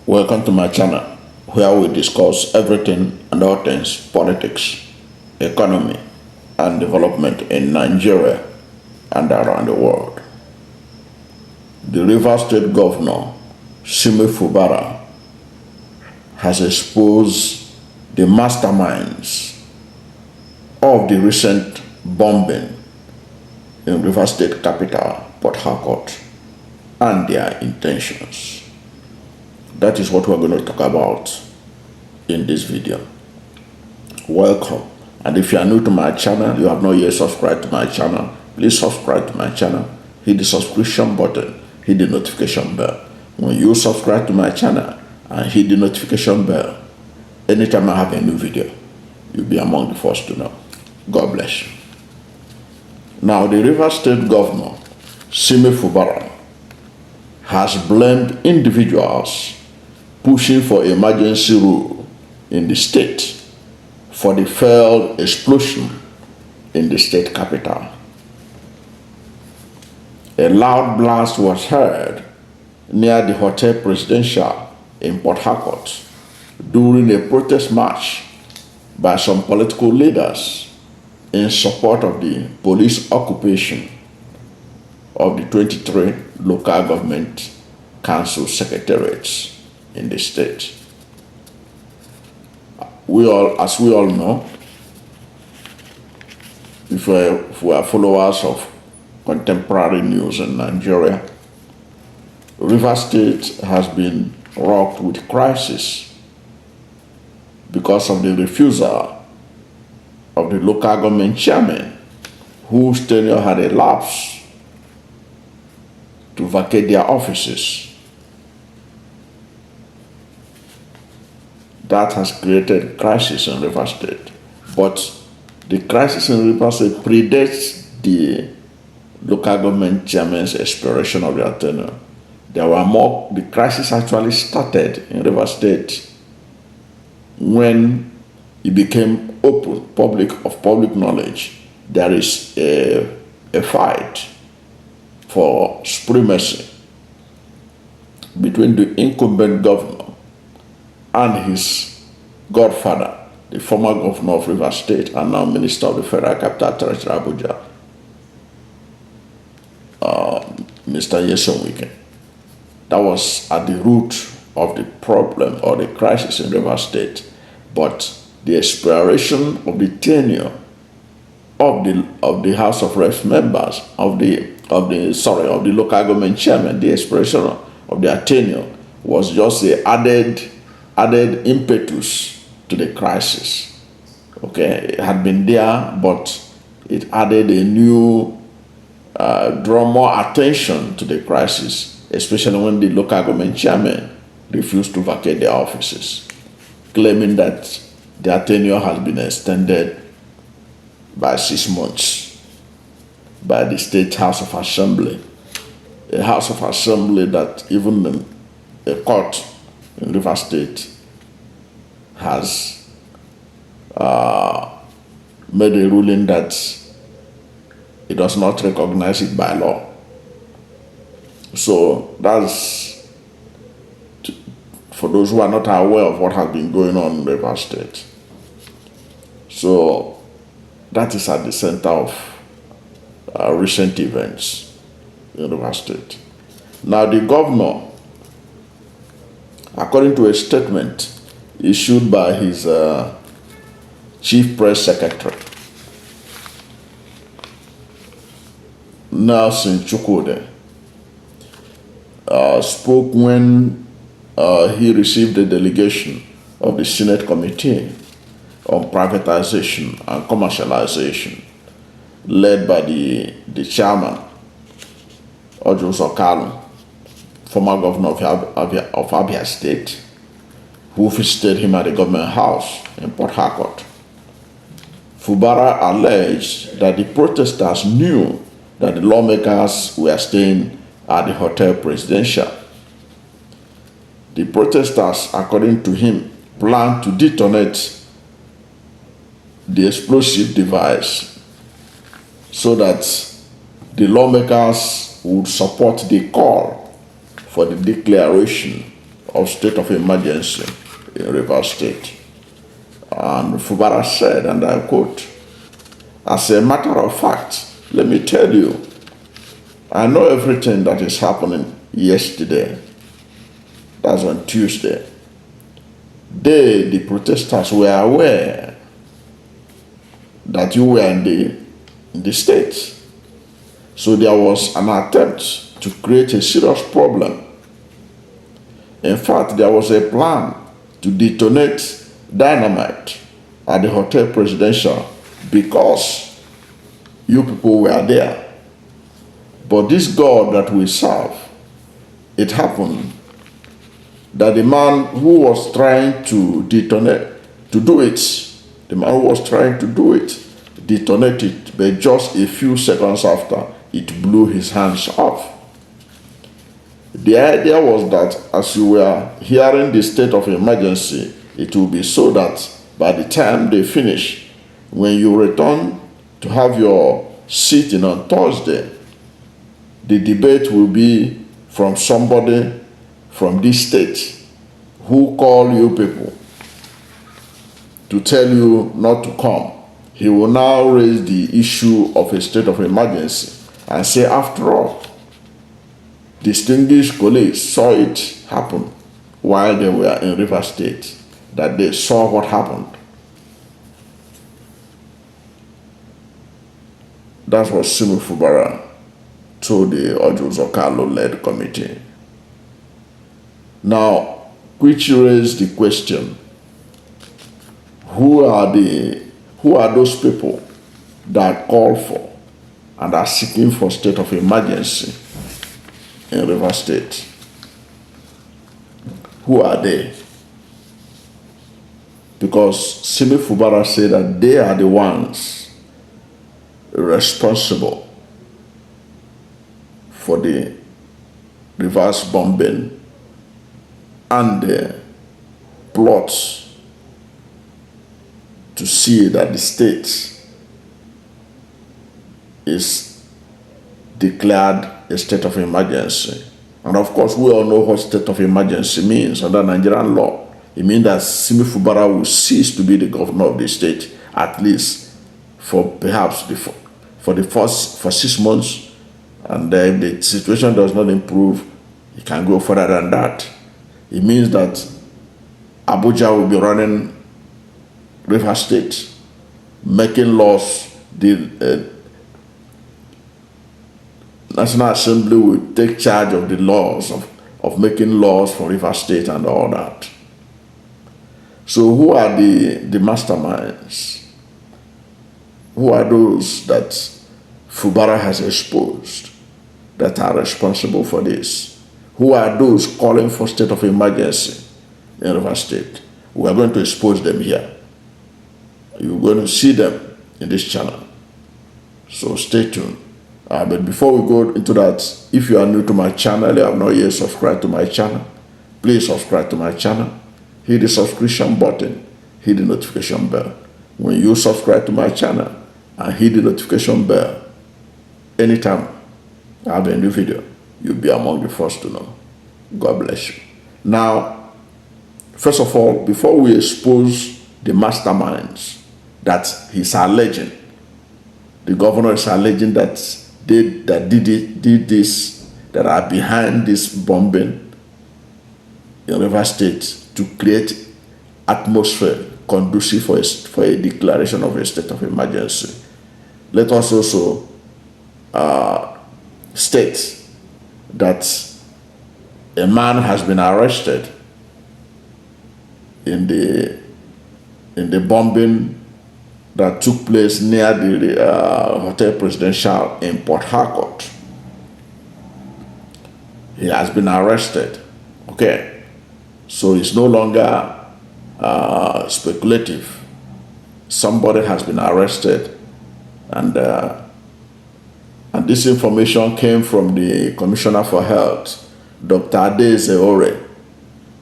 Welcome to my channel, where we discuss everything and all things politics, economy, and development in Nigeria and around the world. The Rivers State Governor, Simi Fubara, has exposed the masterminds of the recent bombing in Rivers State capital, Port Harcourt, and their intentions. That is what we're going to talk about in this video. Welcome. And if you are new to my channel, you have not yet subscribed to my channel, please subscribe to my channel, hit the subscription button, hit the notification bell. When you subscribe to my channel and hit the notification bell, anytime I have a new video, you'll be among the first to know. God bless you. Now, the Rivers State Governor, Simi Fubara, has blamed individuals pushing for emergency rule in the state for the failed explosion in the state capital. A loud blast was heard near the Hotel Presidential in Port Harcourt during a protest march by some political leaders in support of the police occupation of the 23 local government council secretariats in the state. As we all know, if we are followers of contemporary news in Nigeria, Rivers State has been rocked with crisis because of the refusal of the local government chairman, whose tenure had elapsed, to vacate their offices. That has created crisis in Rivers State. But the crisis in Rivers State predates the local government chairman's expiration of their tenure. The crisis actually started in Rivers State when it became public knowledge. There is a fight for supremacy between the incumbent governor and his godfather, the former governor of Rivers State and now Minister of the Federal Capital Territory, Abuja, Mr. Yesonwike. That was at the root of the problem or the crisis in Rivers State. But the expiration of the tenure of the House of Reps members of the local government chairman, the expiration of their tenure was just the added impetus to the crisis. Okay, it had been there, but it added a new, draw more attention to the crisis, especially when the local government chairman refused to vacate their offices, claiming that their tenure has been extended by 6 months by the State House of Assembly, a House of Assembly that even a court in Rivers State has made a ruling that it does not recognize it by law. So that's for those who are not aware of what has been going on in Rivers State. So that is at the center of recent events in Rivers State. Now, the governor, according to a statement issued by his chief press secretary, Nelson Chukwudi, spoke when he received a delegation of the Senate Committee on Privatization and Commercialization, led by the chairman, Orji Uzor Kalu, former governor of Abia State, who visited him at the government house in Port Harcourt. Fubara alleged that the protesters knew that the lawmakers were staying at the Hotel Presidential. The protesters, according to him, planned to detonate the explosive device so that the lawmakers would support the call for the declaration of state of emergency in Rivers State. And Fubara said, and I quote, "As a matter of fact, let me tell you, I know everything that is happening yesterday." That's on Tuesday. They, the protesters, were aware that you were in the States. So there was an attempt to create a serious problem. In fact, there was a plan to detonate dynamite at the Hotel Presidential because you people were there. But this God that we serve, it happened that the man who was trying to detonate, to do it, the man who was trying to do it, detonated, but just a few seconds after, it blew his hands off. The idea was that as you were hearing the state of emergency, it will be so that by the time they finish, when you return to have your sitting on Thursday, the debate will be from somebody from this state who call you people to tell you not to come. He will now raise the issue of a state of emergency and say, after all, distinguished colleagues saw it happen while they were in Rivers State, that they saw what happened. That's what Simi Fubara told the Orji Uzor Kalu led committee. Now, which raised the question, who are those people that call for and are seeking for state of emergency in Rivers State? Who are they? Because Simi Fubara said that they are the ones responsible for the reverse bombing and the plots to see that the state is declared a state of emergency. And of course, we all know what state of emergency means under Nigerian law. It means that Simi Fubara will cease to be the governor of the state, at least for perhaps for 6 months. And if the situation does not improve, it can go further than that. It means that Abuja will be running Rivers State, making laws. The National Assembly will take charge of the laws, of making laws for Rivers State and all that. So who are the masterminds? Who are those that Fubara has exposed that are responsible for this? Who are those calling for state of emergency in Rivers State? We are going to expose them here. You're going to see them in this channel. So stay tuned. But before we go into that, if you are new to my channel, you have not yet subscribed to my channel, please subscribe to my channel. Hit the subscription button, hit the notification bell. When you subscribe to my channel and hit the notification bell, anytime I have a new video, you'll be among the first to know. God bless you. Now, first of all, before we expose the masterminds that he's alleging, the governor is alleging that did this, that are behind this bombing in Rivers State to create atmosphere conducive for a declaration of a state of emergency. Let us also state that a man has been arrested in the bombing that took place near the Hotel Presidential in Port Harcourt. He has been arrested. Okay, so it's no longer speculative. Somebody has been arrested, and this information came from the Commissioner for Health, Dr. Ade,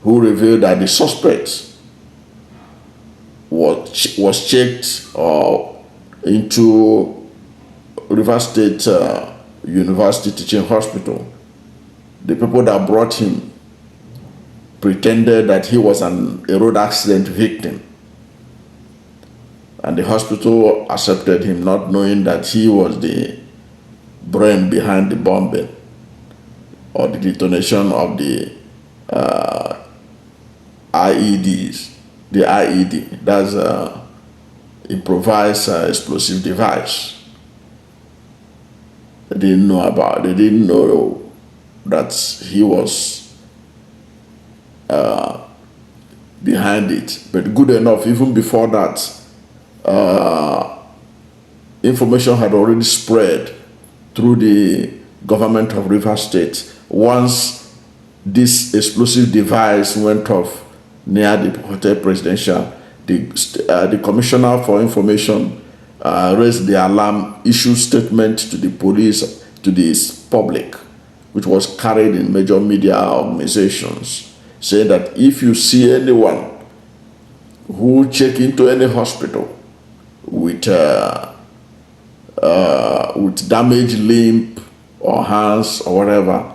who revealed that the suspect was checked into Rivers State University Teaching Hospital. The people that brought him pretended that he was a road accident victim. And the hospital accepted him, not knowing that he was the brain behind the bombing or the detonation of the IEDs. The IED, that's improvised explosive device. They didn't know that he was behind it. But good enough, even before that, information had already spread through the government of Rivers State. Once this explosive device went off near the Hotel Presidential, the Commissioner for Information raised the alarm, issued statement to the police, to the public, which was carried in major media organizations, saying that if you see anyone who check into any hospital with damaged limb or hands or whatever,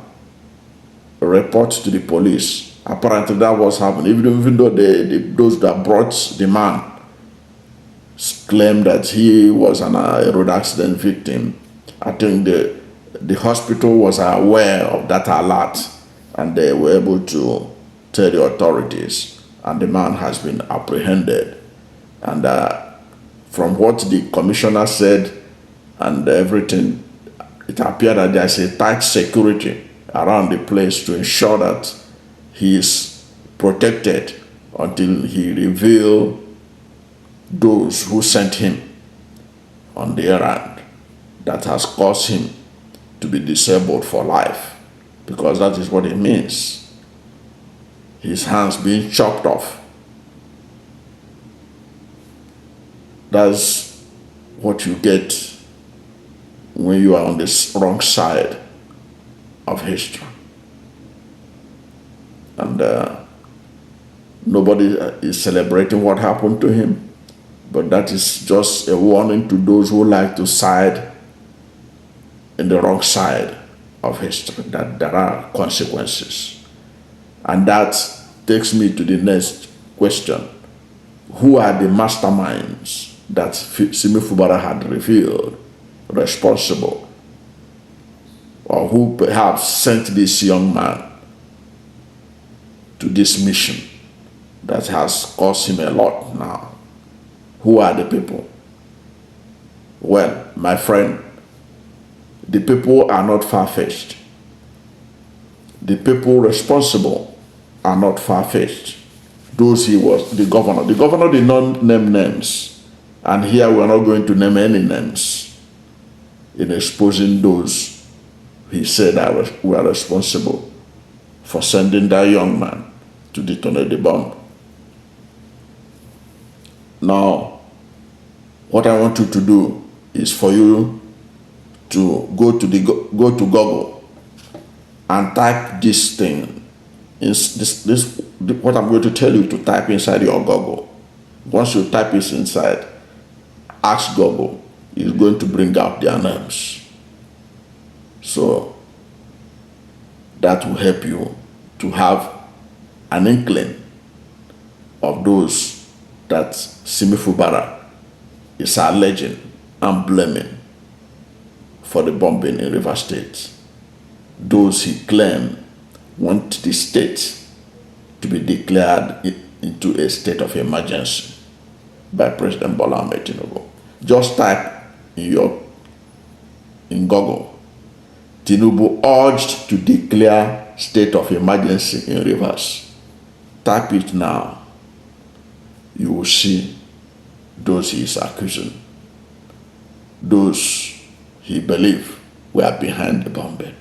report to the police. Apparently that was happening, even though those that brought the man claimed that he was a road accident victim. I think the hospital was aware of that alert, and they were able to tell the authorities, and the man has been apprehended. And from what the commissioner said and everything, it appeared that there's a tight security around the place to ensure that he is protected until he reveals those who sent him on the errand that has caused him to be disabled for life, because that is what it means. His hands being chopped off. That's what you get when you are on the wrong side of history. And nobody is celebrating what happened to him, but that is just a warning to those who like to side in the wrong side of history, that there are consequences. And that takes me to the next question. Who are the masterminds that Simi Fubara had revealed responsible, or who perhaps sent this young man to this mission that has cost him a lot now? Who are the people? Well, my friend, the people are not far-fetched. The people responsible are not far-fetched. Those he was, the governor. The governor did not name names. And here we are not going to name any names in exposing those he said were responsible for sending that young man to detonate the bomb. Now, what I want you to do is for you to go to Google and type this thing. What I'm going to tell you to type inside your Google. Once you type it inside, ask Google. It's going to bring out their names. So that will help you to have an inkling of those that Simi Fubara is alleging and blaming for the bombing in Rivers State. Those he claimed want the state to be declared into a state of emergency by President Bola Ahmed Tinubu. Just type in Google, Tinubu urged to declare state of emergency in Rivers. Type it now. You will see those he is accusing, those he believes were behind the bombing.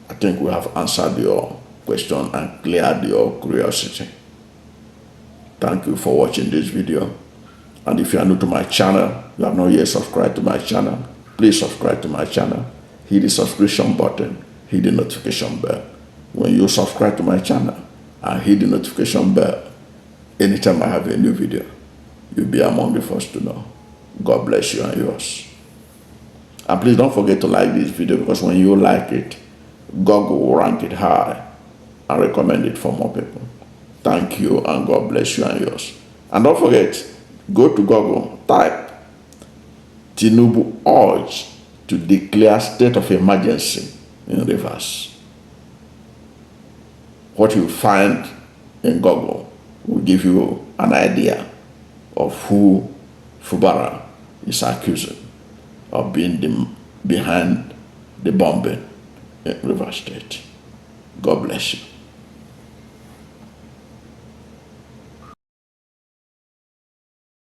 I think we have answered your question and cleared your curiosity. Thank you for watching this video. And if you are new to my channel, you have not yet subscribed to my channel, please subscribe to my channel. Hit the subscription button, hit the notification bell. When you subscribe to my channel and hit the notification bell, anytime I have a new video, you'll be among the first to know. God bless you and yours. And please don't forget to like this video, because when you like it, Google will rank it high and recommend it for more people. Thank you, and God bless you and yours. And don't forget, go to Google, type Tinubu urge to declare state of emergency in Rivers. What you find in Google will give you an idea of who Fubara is accusing of being behind the bombing in Rivers State. God bless you.